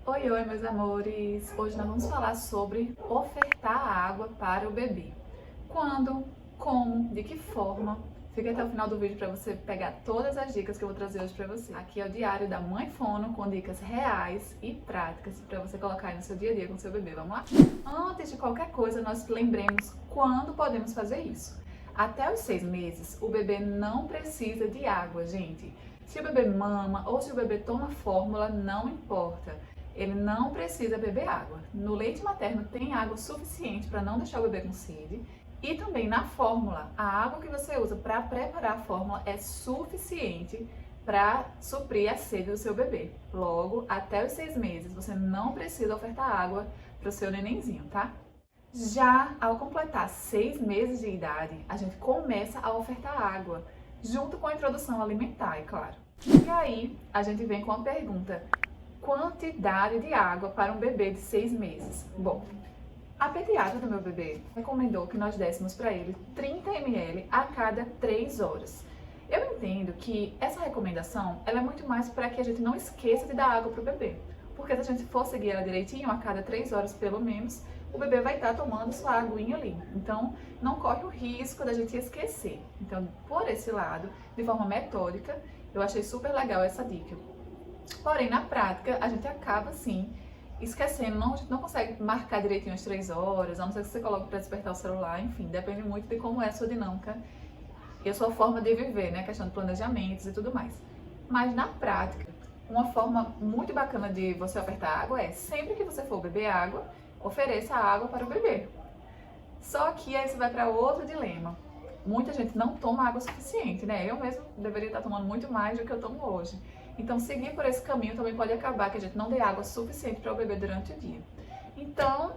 Oi, oi, meus amores! Hoje nós vamos falar sobre ofertar água para o bebê. Quando, como, de que forma. Fique até o final do vídeo para você pegar todas as dicas que eu vou trazer hoje para você. Aqui é o Diário da Mãe Fono com dicas reais e práticas para você colocar aí no seu dia a dia com o seu bebê. Vamos lá? Antes de qualquer coisa, nós lembremos quando podemos fazer isso. Até os 6 meses, o bebê não precisa de água, gente. Se o bebê mama ou se o bebê toma fórmula, não importa. Ele não precisa beber água. No leite materno tem água suficiente para não deixar o bebê com sede. E também na fórmula, a água que você usa para preparar a fórmula é suficiente para suprir a sede do seu bebê. Logo, até os 6 meses, você não precisa ofertar água para o seu nenenzinho, tá? Já ao completar 6 meses de idade, a gente começa a ofertar água, junto com a introdução alimentar, é claro. E aí, a gente vem com a pergunta: quantidade de água para um bebê de 6 meses? Bom, a pediatra do meu bebê recomendou que nós dessemos para ele 30 ml a cada 3 horas. Eu entendo que essa recomendação ela é muito mais para que a gente não esqueça de dar água para o bebê. Porque se a gente for seguir ela direitinho, a cada 3 horas pelo menos, o bebê vai estar tomando sua aguinha ali. Então, não corre o risco da gente esquecer. Então, por esse lado, de forma metódica, eu achei super legal essa dica. Porém, na prática, a gente acaba, sim, esquecendo, a gente não consegue marcar direitinho as 3 horas, a não ser que você coloque para despertar o celular, enfim, depende muito de como é a sua dinâmica e a sua forma de viver, né, a questão de planejamentos e tudo mais. Mas na prática, uma forma muito bacana de você ofertar água é, sempre que você for beber água, ofereça água para o bebê. Só que aí você vai para outro dilema. Muita gente não toma água suficiente, né? Eu mesmo deveria estar tomando muito mais do que eu tomo hoje. Então, seguir por esse caminho também pode acabar que a gente não dê água suficiente para o bebê durante o dia. Então,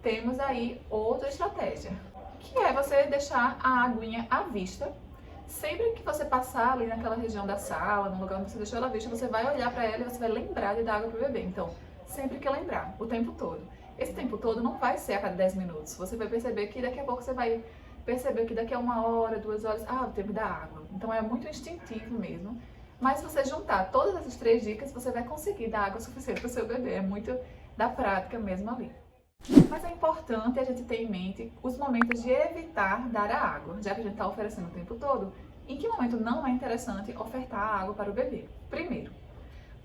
temos aí outra estratégia, que é você deixar a aguinha à vista. Sempre que você passar ali naquela região da sala, no lugar onde você deixou ela à vista, você vai olhar para ela e você vai lembrar de dar água para o bebê. Então, sempre que lembrar, o tempo todo. Esse tempo todo não vai ser a cada 10 minutos. Você vai perceber que daqui a pouco você vai perceber que daqui a 1 hora, 2 horas, o tempo da água. Então, é muito instintivo mesmo. Mas se você juntar todas essas 3 dicas, você vai conseguir dar água suficiente para o seu bebê. É muito da prática mesmo ali. Mas é importante a gente ter em mente os momentos de evitar dar a água, já que a gente está oferecendo o tempo todo. Em que momento não é interessante ofertar a água para o bebê? Primeiro,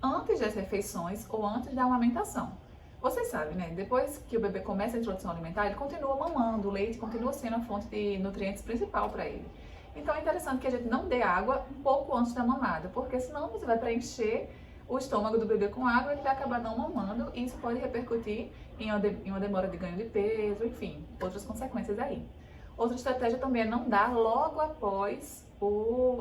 antes das refeições ou antes da amamentação. Vocês sabem, né? Depois que o bebê começa a introdução alimentar, ele continua mamando, o leite continua sendo a fonte de nutrientes principal para ele. Então é interessante que a gente não dê água um pouco antes da mamada, porque senão você vai preencher o estômago do bebê com água, ele vai acabar não mamando e isso pode repercutir em uma demora de ganho de peso, enfim, outras consequências aí. Outra estratégia também é não dar logo após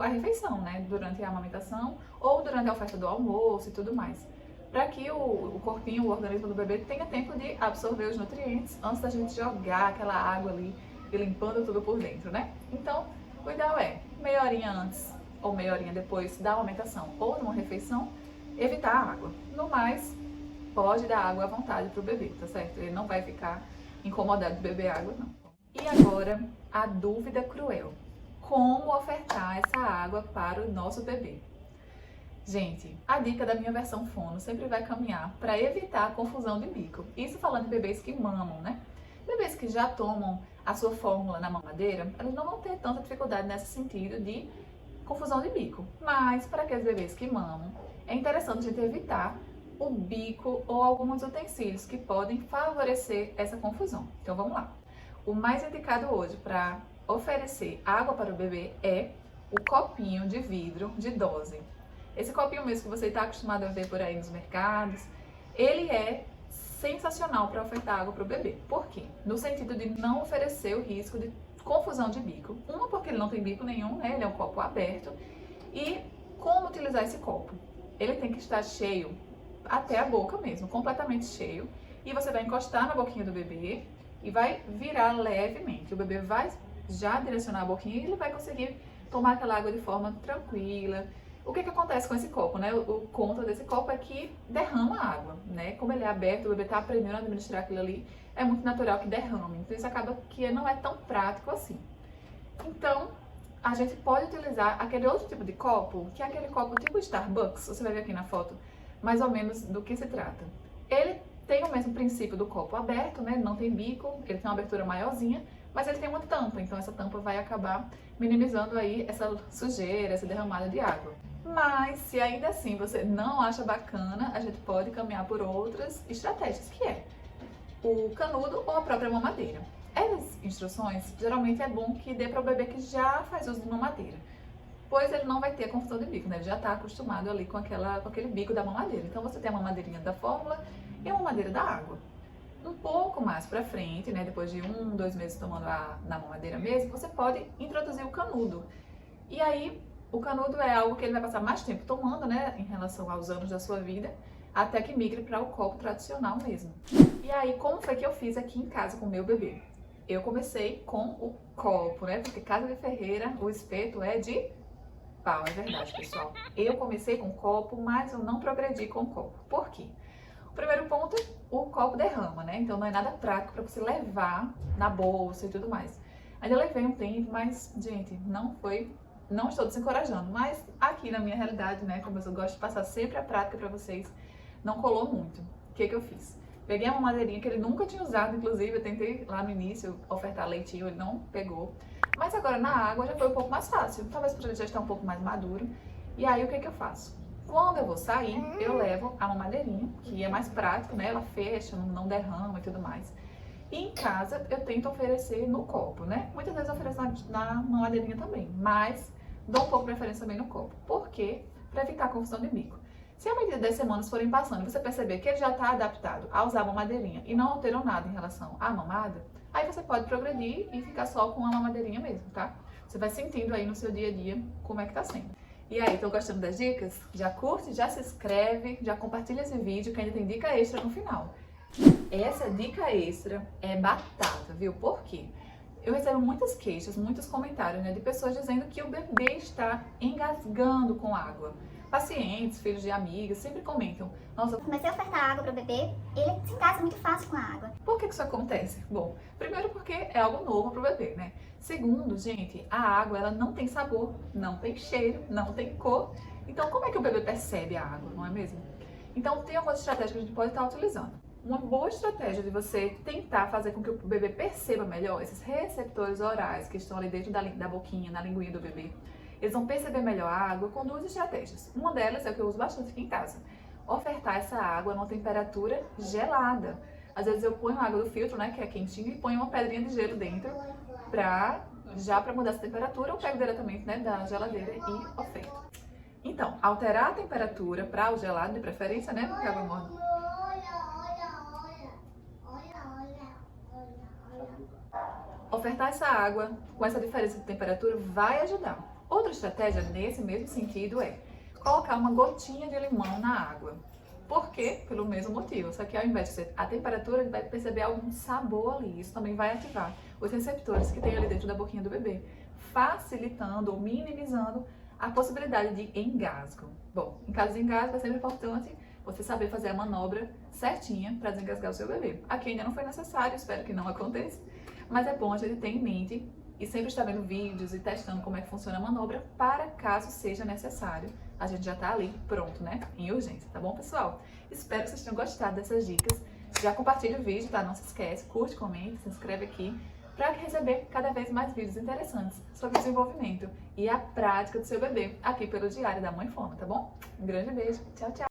a refeição, né? Durante a amamentação ou durante a oferta do almoço e tudo mais. Para que o corpinho, o organismo do bebê tenha tempo de absorver os nutrientes antes da gente jogar aquela água ali e limpando tudo por dentro, né? Então, o ideal é meia horinha antes ou meia horinha depois da amamentação ou numa refeição, evitar a água. No mais, pode dar água à vontade para o bebê, tá certo? Ele não vai ficar incomodado de beber água, não. E agora, a dúvida cruel. Como ofertar essa água para o nosso bebê? Gente, a dica da minha versão fono sempre vai caminhar para evitar a confusão de bico. Isso falando de bebês que mamam, né? Bebês que já tomam a sua fórmula na mamadeira, eles não vão ter tanta dificuldade nesse sentido de confusão de bico. Mas para aqueles bebês que mamam, é interessante a gente evitar o bico ou alguns utensílios que podem favorecer essa confusão. Então vamos lá. O mais indicado hoje para oferecer água para o bebê é o copinho de vidro de dose. Esse copinho mesmo que você está acostumado a ver por aí nos mercados, ele é sensacional para ofertar água para o bebê. Por quê? No sentido de não oferecer o risco de confusão de bico. Uma, porque ele não tem bico nenhum, né? Ele é um copo aberto. E como utilizar esse copo? Ele tem que estar cheio até a boca mesmo, completamente cheio. E você vai encostar na boquinha do bebê e vai virar levemente. O bebê vai já direcionar a boquinha e ele vai conseguir tomar aquela água de forma tranquila. O que acontece com esse copo, né? O contra desse copo é que derrama água, né? Como ele é aberto, o bebê está aprendendo a administrar aquilo ali, é muito natural que derrame. Então isso acaba que não é tão prático assim. Então, a gente pode utilizar aquele outro tipo de copo, que é aquele copo tipo Starbucks. Você vai ver aqui na foto mais ou menos do que se trata. Ele tem o mesmo princípio do copo aberto, né? Não tem bico, ele tem uma abertura maiorzinha, mas ele tem uma tampa, então essa tampa vai acabar minimizando aí essa sujeira, essa derramada de água. Mas se ainda assim você não acha bacana, a gente pode caminhar por outras estratégias, que é o canudo ou a própria mamadeira. Essas instruções, geralmente é bom que dê para o bebê que já faz uso de mamadeira, pois ele não vai ter a confusão de bico, né? Ele já está acostumado ali com aquele bico da mamadeira. Então você tem a mamadeirinha da fórmula e a mamadeira da água. Um pouco mais pra frente, né, depois de 1, 2 meses tomando na mamadeira mesmo, você pode introduzir o canudo. E aí, o canudo é algo que ele vai passar mais tempo tomando, né, em relação aos anos da sua vida, até que migre para o copo tradicional mesmo. E aí, como foi que eu fiz aqui em casa com o meu bebê? Eu comecei com o copo, né, porque casa de ferreira, o espeto é de pau, é verdade, pessoal. Eu comecei com o copo, mas eu não progredi com o copo. Por quê? O primeiro ponto, o copo derrama, né? Então não é nada prático para você levar na bolsa e tudo mais. Ainda levei um tempo, mas, gente, não estou desencorajando. Mas aqui na minha realidade, né, como eu gosto de passar sempre a prática para vocês, não colou muito. O que eu fiz? Peguei uma mamadeirinha que ele nunca tinha usado, inclusive eu tentei lá no início ofertar leitinho, ele não pegou. Mas agora na água já foi um pouco mais fácil, talvez porque ele já está um pouco mais maduro. E aí o que eu faço? Quando eu vou sair, eu levo a mamadeirinha, que é mais prático, né? Ela fecha, não derrama e tudo mais. E em casa eu tento oferecer no copo, né? Muitas vezes eu ofereço na mamadeirinha também, mas dou um pouco de preferência também no copo. Por quê? Para evitar a confusão de bico. Se a medida das semanas forem passando e você perceber que ele já está adaptado a usar a mamadeirinha e não alterou nada em relação à mamada, aí você pode progredir e ficar só com a mamadeirinha mesmo, tá? Você vai sentindo aí no seu dia a dia como é que tá sendo. E aí, estão gostando das dicas? Já curte, já se inscreve, já compartilha esse vídeo que ainda tem dica extra no final. Essa dica extra é batata, viu? Por quê? Eu recebo muitas queixas, muitos comentários, né, de pessoas dizendo que o bebê está engasgando com água. Pacientes, filhos de amigas, sempre comentam: nossa, eu comecei a ofertar água para o bebê, ele se engasga muito fácil com a água. Por que isso acontece? Bom, primeiro porque é algo novo para o bebê, né? Segundo, gente, a água ela não tem sabor, não tem cheiro, não tem cor. Então, como é que o bebê percebe a água, não é mesmo? Então, tem algumas estratégias que a gente pode estar utilizando. Uma boa estratégia de você tentar fazer com que o bebê perceba melhor esses receptores orais que estão ali dentro da boquinha, na linguinha do bebê. Eles vão perceber melhor a água com duas estratégias. Uma delas é o que eu uso bastante aqui em casa. Ofertar essa água numa temperatura gelada. Às vezes eu ponho a água do filtro, né, que é quentinha, e ponho uma pedrinha de gelo dentro para mudar essa temperatura. Eu pego diretamente, né, da geladeira e oferto. Então, alterar a temperatura para o gelado de preferência, né, porque a água morna. Ofertar essa água com essa diferença de temperatura vai ajudar. Outra estratégia nesse mesmo sentido é colocar uma gotinha de limão na água. Por quê? Pelo mesmo motivo. Só que ao invés de ser a temperatura, ele vai perceber algum sabor ali. Isso também vai ativar os receptores que tem ali dentro da boquinha do bebê, facilitando ou minimizando a possibilidade de engasgo. Bom, em caso de engasgo é sempre importante você saber fazer a manobra certinha para desengasgar o seu bebê. Aqui ainda não foi necessário, espero que não aconteça, mas é bom a gente ter em mente e sempre estar vendo vídeos e testando como é que funciona a manobra para caso seja necessário. A gente já tá ali pronto, né? Em urgência, tá bom, pessoal? Espero que vocês tenham gostado dessas dicas. Já compartilha o vídeo, tá? Não se esquece, curte, comente, se inscreve aqui para receber cada vez mais vídeos interessantes sobre o desenvolvimento e a prática do seu bebê aqui pelo Diário da Mãe Fono, tá bom? Um grande beijo, tchau, tchau!